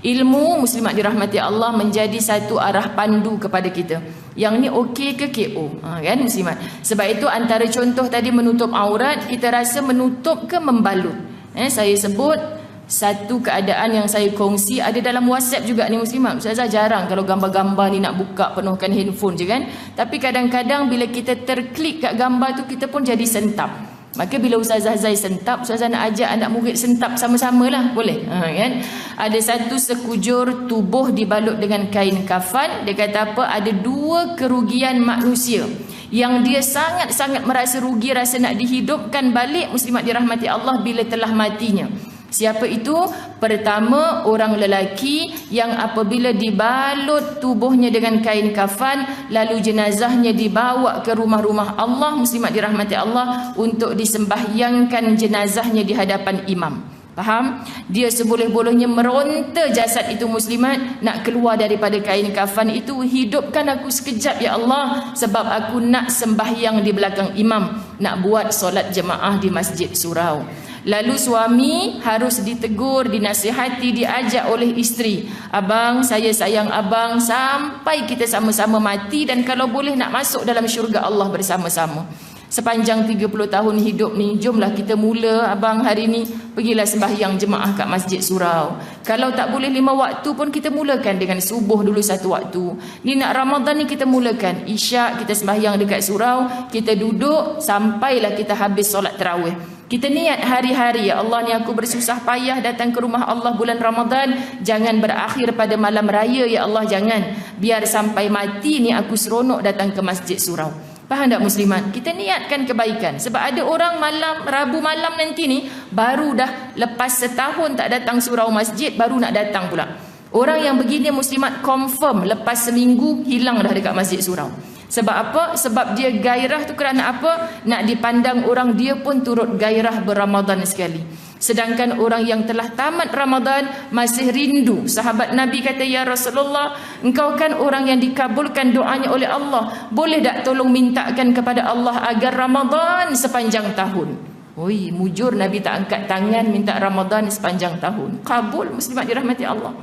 Ilmu muslimat dirahmati Allah menjadi satu arah pandu kepada kita. Yang ni okey ke KO? Kan muslimat? Sebab itu antara contoh tadi menutup aurat, kita rasa menutup ke membalut? Saya sebut satu keadaan yang saya kongsi ada dalam WhatsApp juga ni muslimat. Ustazah jarang kalau gambar-gambar ni nak buka penuhkan handphone je kan. Tapi kadang-kadang bila kita terklik kat gambar tu kita pun jadi sentap. Maka bila Ustazah Zai sentap, Ustazah nak ajak anak murid sentap sama-sama lah. Boleh? Kan? Ada satu sekujur tubuh dibalut dengan kain kafan. Dia kata apa? Ada dua kerugian manusia yang dia sangat-sangat merasa rugi, rasa nak dihidupkan balik muslimat dirahmati Allah bila telah matinya. Siapa itu? Pertama, orang lelaki yang apabila dibalut tubuhnya dengan kain kafan, lalu jenazahnya dibawa ke rumah-rumah Allah, muslimat dirahmati Allah, untuk disembahyangkan jenazahnya di hadapan imam. Faham? Dia seboleh-bolehnya meronta jasad itu muslimat, nak keluar daripada kain kafan itu. Hidupkan aku sekejap ya Allah, sebab aku nak sembahyang di belakang imam, nak buat solat jemaah di masjid surau. Lalu suami harus ditegur, dinasihati, diajak oleh isteri. Abang, saya sayang abang sampai kita sama-sama mati, dan kalau boleh nak masuk dalam syurga Allah bersama-sama. Sepanjang 30 tahun hidup ni, jomlah kita mula abang hari ni, pergilah sembahyang jemaah kat masjid surau. Kalau tak boleh 5 waktu pun kita mulakan dengan subuh dulu 1 waktu. Ni nak Ramadan ni kita mulakan Isyak kita sembahyang dekat surau, kita duduk sampailah kita habis solat tarawih. Kita niat hari-hari, ya Allah ni aku bersusah payah datang ke rumah Allah bulan Ramadan, jangan berakhir pada malam raya ya Allah, jangan. Biar sampai mati ni aku seronok datang ke masjid surau. Faham tak muslimat? Kita niatkan kebaikan. Sebab ada orang malam Rabu malam nanti ni baru dah lepas setahun tak datang surau masjid, baru nak datang pula. Orang yang begini muslimat confirm lepas seminggu hilang dah dekat masjid surau. Sebab apa? Sebab dia gairah tu kerana apa? Nak dipandang orang, dia pun turut gairah berramadan sekali. Sedangkan orang yang telah tamat Ramadan masih rindu. Sahabat Nabi kata, ya Rasulullah, engkau kan orang yang dikabulkan doanya oleh Allah, boleh tak tolong mintakan kepada Allah agar Ramadan sepanjang tahun? Oi, mujur Nabi tak angkat tangan minta Ramadan sepanjang tahun. Kabul muslimat dirahmati Allah.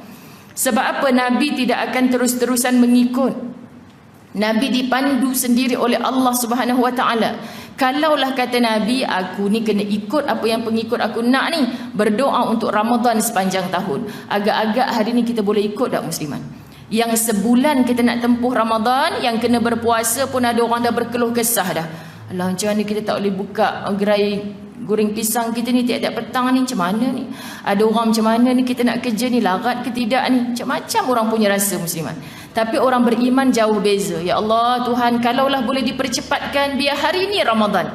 Sebab apa? Nabi tidak akan terus-terusan mengikut. Nabi dipandu sendiri oleh Allah Subhanahu Wa Taala. Kalaulah kata Nabi, aku ni kena ikut apa yang pengikut aku nak ni, berdoa untuk Ramadan sepanjang tahun. Agak-agak hari ni kita boleh ikut tak musliman? Yang sebulan kita nak tempuh Ramadan, yang kena berpuasa pun ada orang dah berkeluh kesah dah. Alah, macam mana kita tak boleh buka gerai goreng pisang kita ni tiap-tiap petang ni, macam mana ni? Ada orang macam mana ni kita nak kerja ni, larat ke tidak ni? Macam-macam orang punya rasa musliman. Tapi orang beriman jauh beza. Ya Allah Tuhan, kalaulah boleh dipercepatkan, biar hari ni Ramadan,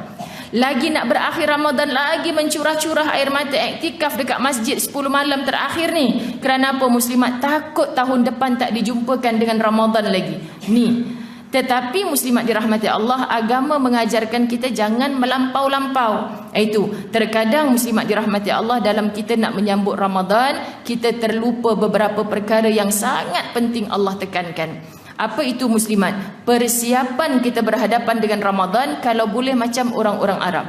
lagi nak berakhir Ramadan, lagi mencurah-curah air mata iktikaf dekat masjid 10 malam terakhir ni. Kerana apa muslimat? Takut tahun depan tak dijumpakan dengan Ramadan lagi ni. Tetapi muslimat dirahmati Allah, agama mengajarkan kita jangan melampau-lampau. Itu terkadang muslimat dirahmati Allah, dalam kita nak menyambut Ramadan, kita terlupa beberapa perkara yang sangat penting Allah tekankan. Apa itu muslimat? Persiapan kita berhadapan dengan Ramadan, kalau boleh macam orang-orang Arab.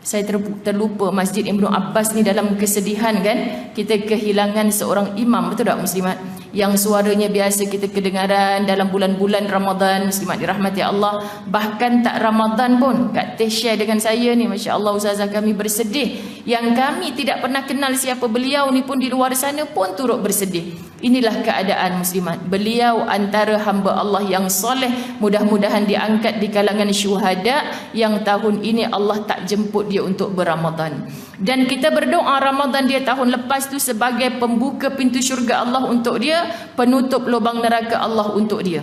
Saya terlupa Masjid Ibnu Abbas ni dalam kesedihan kan, kita kehilangan seorang imam, betul tak muslimat? Yang suaranya biasa kita kedengaran dalam bulan-bulan Ramadan, muslimat dirahmati Allah. Bahkan tak Ramadan pun, Kak Teh share dengan saya ni, Masya Allah Ustazah, kami bersedih. Yang kami tidak pernah kenal siapa beliau ni pun di luar sana pun turut bersedih. Inilah keadaan muslimat. Beliau antara hamba Allah yang soleh, mudah-mudahan diangkat di kalangan syuhada yang tahun ini Allah tak jemput dia untuk berramadan. Dan kita berdoa Ramadan dia tahun lepas tu sebagai pembuka pintu syurga Allah untuk dia, penutup lubang neraka Allah untuk dia.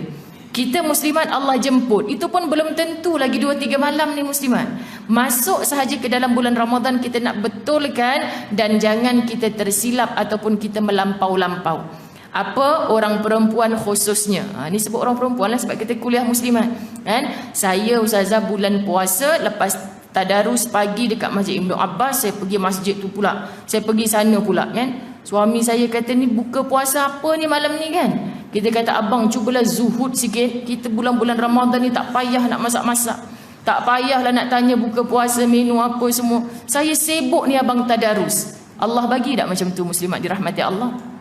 Kita muslimat Allah jemput, itu pun belum tentu lagi 2-3 malam ni muslimat. Masuk sahaja ke dalam bulan Ramadan, kita nak betulkan, dan jangan kita tersilap ataupun kita melampau-lampau. Apa? Orang perempuan khususnya. Ni sebut orang perempuan lah sebab kita kuliah muslimat kan. Saya Ustazah bulan puasa lepas tadarus pagi dekat Masjid Ibnu Abbas, saya pergi masjid tu pula, saya pergi sana pula kan. Suami saya kata, ni buka puasa apa ni malam ni kan. Kita kata, abang cubalah zuhud sikit, kita bulan-bulan Ramadan ni tak payah nak masak-masak, tak payahlah nak tanya buka puasa menu apa semua. Saya sibuk ni abang tadarus. Allah bagi tak macam tu muslimat dirahmati Allah?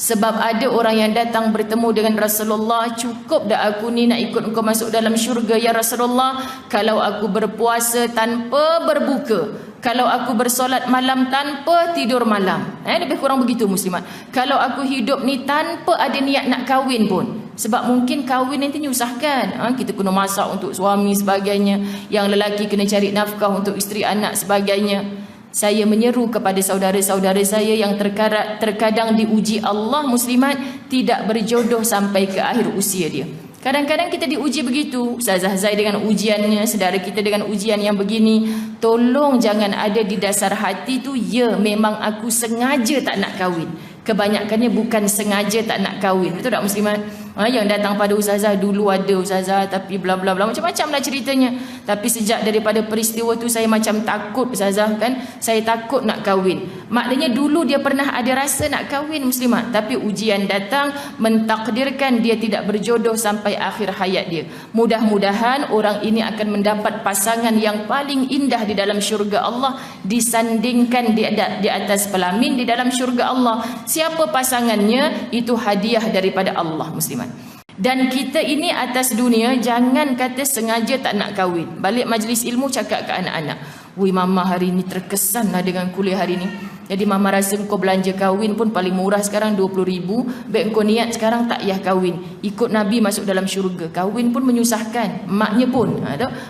Sebab ada orang yang datang bertemu dengan Rasulullah, cukup dah aku ni nak ikut engkau masuk dalam syurga ya Rasulullah, kalau aku berpuasa tanpa berbuka, kalau aku bersolat malam tanpa tidur malam. Lebih kurang begitu muslimat. Kalau aku hidup ni tanpa ada niat nak kahwin pun. Sebab mungkin kahwin nanti nyusahkan. Kita kena masak untuk suami sebagainya, yang lelaki kena cari nafkah untuk isteri anak sebagainya. Saya menyeru kepada saudara-saudara saya yang terkadang diuji Allah muslimat, tidak berjodoh sampai ke akhir usia dia. Kadang-kadang kita diuji begitu. Ustazah Zai dengan ujiannya, saudara kita dengan ujian yang begini. Tolong jangan ada di dasar hati tu, ya memang aku sengaja tak nak kahwin. Kebanyakannya bukan sengaja tak nak kahwin. Betul tak muslimat? Yang datang pada ustazah, dulu ada ustazah tapi bla bla bla, macam-macam lah ceritanya. Tapi sejak daripada peristiwa tu saya macam takut ustazah kan. Saya takut nak kahwin. Maknanya dulu dia pernah ada rasa nak kahwin muslimat, tapi ujian datang mentakdirkan dia tidak berjodoh sampai akhir hayat dia. Mudah-mudahan orang ini akan mendapat pasangan yang paling indah di dalam syurga Allah, disandingkan di atas pelamin di dalam syurga Allah. Siapa pasangannya, itu hadiah daripada Allah muslimat. Dan kita ini atas dunia, jangan kata sengaja tak nak kahwin. Balik majlis ilmu cakap ke anak-anak, "Woi mama hari ni terkesan lah dengan kuliah hari ni. Jadi mama rasa kau belanja kahwin pun paling murah sekarang 20,000. Baik kau niat sekarang tak payah kahwin. Ikut Nabi masuk dalam syurga. Kahwin pun menyusahkan, maknya pun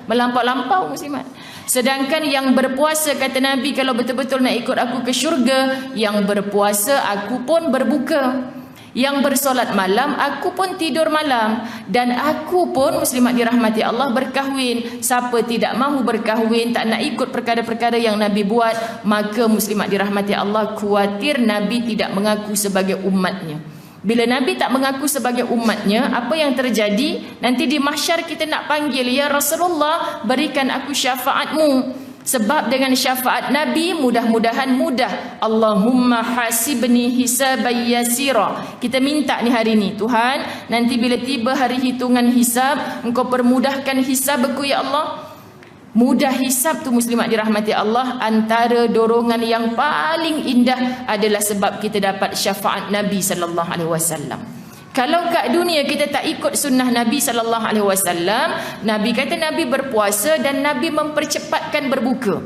melampau-lampau muslimat. Sedangkan yang berpuasa, kata Nabi, kalau betul-betul nak ikut aku ke syurga, yang berpuasa aku pun berbuka, yang bersolat malam aku pun tidur malam, dan aku pun muslimat dirahmati Allah berkahwin. Siapa tidak mahu berkahwin, tak nak ikut perkara-perkara yang Nabi buat, maka muslimat dirahmati Allah, khawatir Nabi tidak mengaku sebagai umatnya. Bila Nabi tak mengaku sebagai umatnya, apa yang terjadi? Nanti di mahsyar kita nak panggil, ya Rasulullah, berikan aku syafaatmu. Sebab dengan syafaat Nabi mudah-mudahan mudah. Allahumma hasibni hisaban yasira. Kita minta ni hari ni, Tuhan, nanti bila tiba hari hitungan hisab, engkau permudahkan hisabku ya Allah. Mudah hisab tu muslimat dirahmati Allah, antara dorongan yang paling indah adalah sebab kita dapat syafaat Nabi sallallahu alaihi wasallam. Kalau kat dunia kita tak ikut sunnah Nabi sallallahu alaihi wasallam, Nabi kata Nabi berpuasa dan Nabi mempercepatkan berbuka.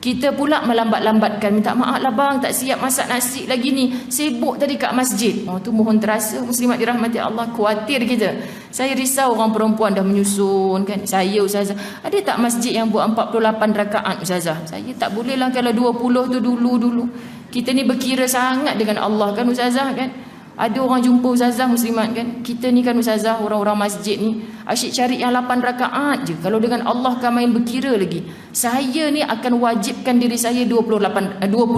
Kita pula melambat-lambatkan, minta maaf lah bang, tak siap masak nasi lagi ni, sibuk tadi kat masjid. Tu mohon terasa muslimat dirahmati Allah, khawatir kita. Saya risau orang perempuan dah menyusun kan. Saya ustazah, ada tak masjid yang buat 48 rakaat ustazah? Saya tak boleh lah kalau 20 tu dulu. Kita ni berkira sangat dengan Allah kan ustazah kan. Ada orang jumpa ustazah muslimat kan, kita ni kan ustazah, orang-orang masjid ni asyik cari yang 8 rakaat je. Kalau dengan Allah kan main berkira lagi. Saya ni akan wajibkan diri saya 20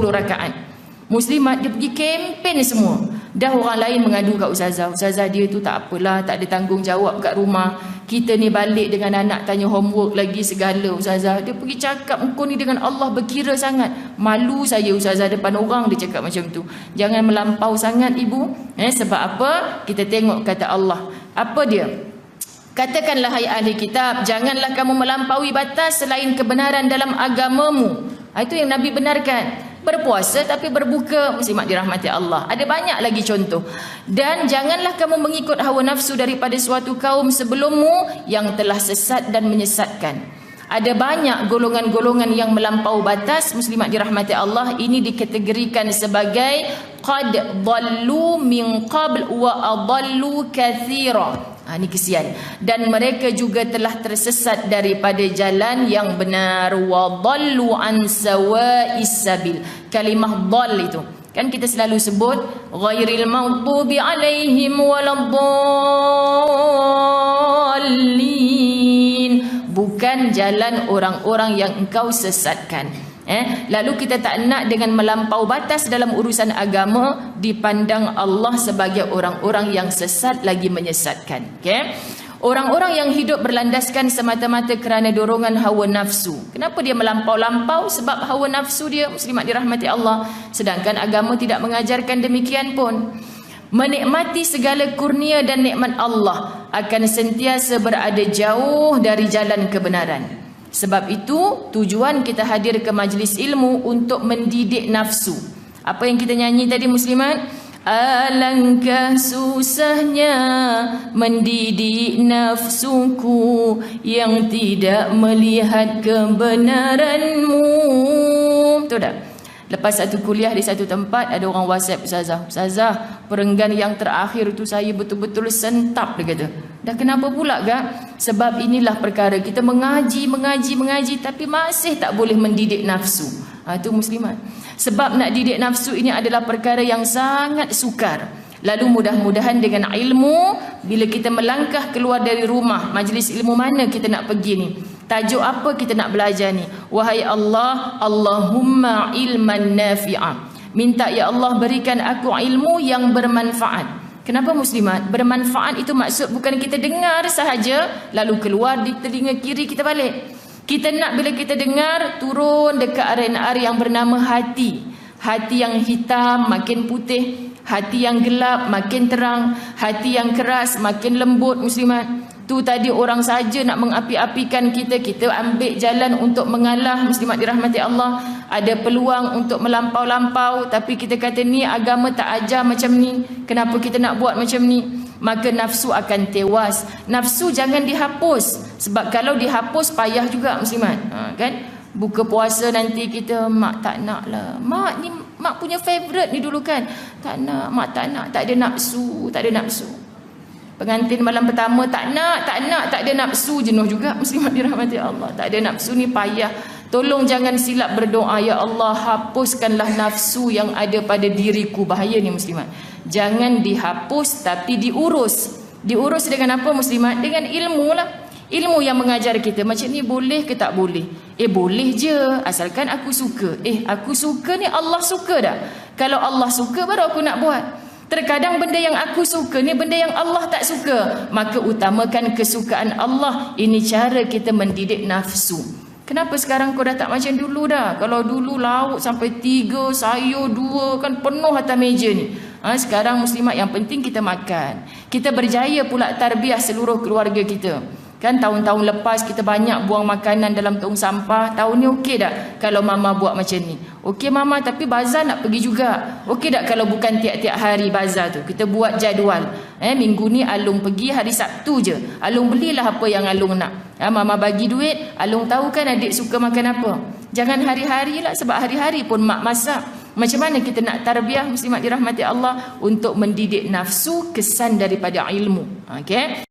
rakaat. Muslimat dia pergi kempen semua. Dah orang lain mengadu kat ustazah dia tu tak apalah, tak ada tanggungjawab kat rumah. Kita ni balik dengan anak tanya homework lagi segala ustazah. Dia pergi cakap engkau ni dengan Allah berkira sangat. Malu saya ustazah depan orang dia cakap macam tu. Jangan melampau sangat ibu. Sebab apa? Kita tengok kata Allah. Apa dia? Katakanlah hai ahli kitab, janganlah kamu melampaui batas selain kebenaran dalam agamamu. Itu yang Nabi benarkan. Berpuasa tapi berbuka, muslimat dirahmati Allah. Ada banyak lagi contoh. Dan janganlah kamu mengikut hawa nafsu daripada suatu kaum sebelummu yang telah sesat dan menyesatkan. Ada banyak golongan-golongan yang melampau batas, muslimat dirahmati Allah. Ini dikategorikan sebagai qad dhallu min qabl wa adallu katsira. Ini kesian. Dan mereka juga telah tersesat daripada jalan yang benar. Wa dhallu an sawa'is sabil. Kalimah dhal itu kan kita selalu sebut ghairil maghdubi alaihim waladdallin. Bukan jalan orang-orang yang engkau sesatkan. Lalu kita tak nak dengan melampau batas dalam urusan agama dipandang Allah sebagai orang-orang yang sesat lagi menyesatkan. Orang-orang yang hidup berlandaskan semata-mata kerana dorongan hawa nafsu. Kenapa dia melampau-lampau? Sebab hawa nafsu dia, muslimat dirahmati Allah. Sedangkan agama tidak mengajarkan demikian pun. Menikmati segala kurnia dan nikmat Allah akan sentiasa berada jauh dari jalan kebenaran. Sebab itu tujuan kita hadir ke majlis ilmu untuk mendidik nafsu. Apa yang kita nyanyi tadi muslimat? Alangkah susahnya mendidik nafsuku yang tidak melihat kebenaranmu. Betul tak? Lepas satu kuliah di satu tempat, ada orang WhatsApp, Ustazah, perenggan yang terakhir itu saya betul-betul sentap, dia kata. Dah kenapa pula kak? Sebab inilah perkara kita mengaji, tapi masih tak boleh mendidik nafsu. Itu muslimat. Sebab nak didik nafsu ini adalah perkara yang sangat sukar. Lalu mudah-mudahan dengan ilmu, bila kita melangkah keluar dari rumah, majlis ilmu mana kita nak pergi ni, tajuk apa kita nak belajar ni, wahai Allah, Allahumma ilman nafi'ah, minta ya Allah berikan aku ilmu yang bermanfaat. Kenapa muslimat? Bermanfaat itu maksud bukan kita dengar sahaja lalu keluar di telinga kiri kita balik. Kita nak bila kita dengar, turun dekat RNR yang bernama hati. Hati yang hitam makin putih, hati yang gelap makin terang, hati yang keras makin lembut muslimat. Tu tadi orang saja nak mengapi-apikan kita, kita ambil jalan untuk mengalah muslimat dirahmati Allah. Ada peluang untuk melampau-lampau, tapi kita kata ni agama tak ajar macam ni, kenapa kita nak buat macam ni? Maka nafsu akan tewas. Nafsu jangan dihapus, sebab kalau dihapus payah juga muslimat. Kan? Buka puasa nanti kita, mak tak nak lah, mak ni mak punya favourite ni dulu kan, tak nak, mak tak nak, tak ada nafsu, tak ada nafsu. Pengantin malam pertama tak nak, tak ada nafsu, jenuh juga muslimat dirahmati Allah. Tak ada nafsu ni payah. Tolong jangan silap berdoa, ya Allah hapuskanlah nafsu yang ada pada diriku. Bahaya ni muslimat. Jangan dihapus tapi diurus. Diurus dengan apa muslimat? Dengan ilmu lah. Ilmu yang mengajar kita macam ni boleh ke tak boleh. Boleh je asalkan aku suka. Aku suka ni Allah suka dah. Kalau Allah suka baru aku nak buat. Terkadang benda yang aku suka ni benda yang Allah tak suka, maka utamakan kesukaan Allah. Ini cara kita mendidik nafsu. Kenapa sekarang kau dah tak macam dulu dah? Kalau dulu lauk sampai 3, sayur 2, kan penuh atas meja ni. Sekarang muslimat yang penting kita makan. Kita berjaya pula tarbiyah seluruh keluarga kita. Kan tahun-tahun lepas kita banyak buang makanan dalam tong sampah. Tahun ni okey tak kalau mama buat macam ni? Okey mama, tapi bazar nak pergi juga. Okey tak kalau bukan tiap-tiap hari bazar tu? Kita buat jadual. Minggu ni Alung pergi, hari Sabtu je Alung belilah apa yang Alung nak. Mama bagi duit, Alung tahu kan adik suka makan apa. Jangan hari-hari lah, sebab hari-hari pun mak masak. Macam mana kita nak tarbiyah muslimat dirahmati Allah untuk mendidik nafsu kesan daripada ilmu. Okey.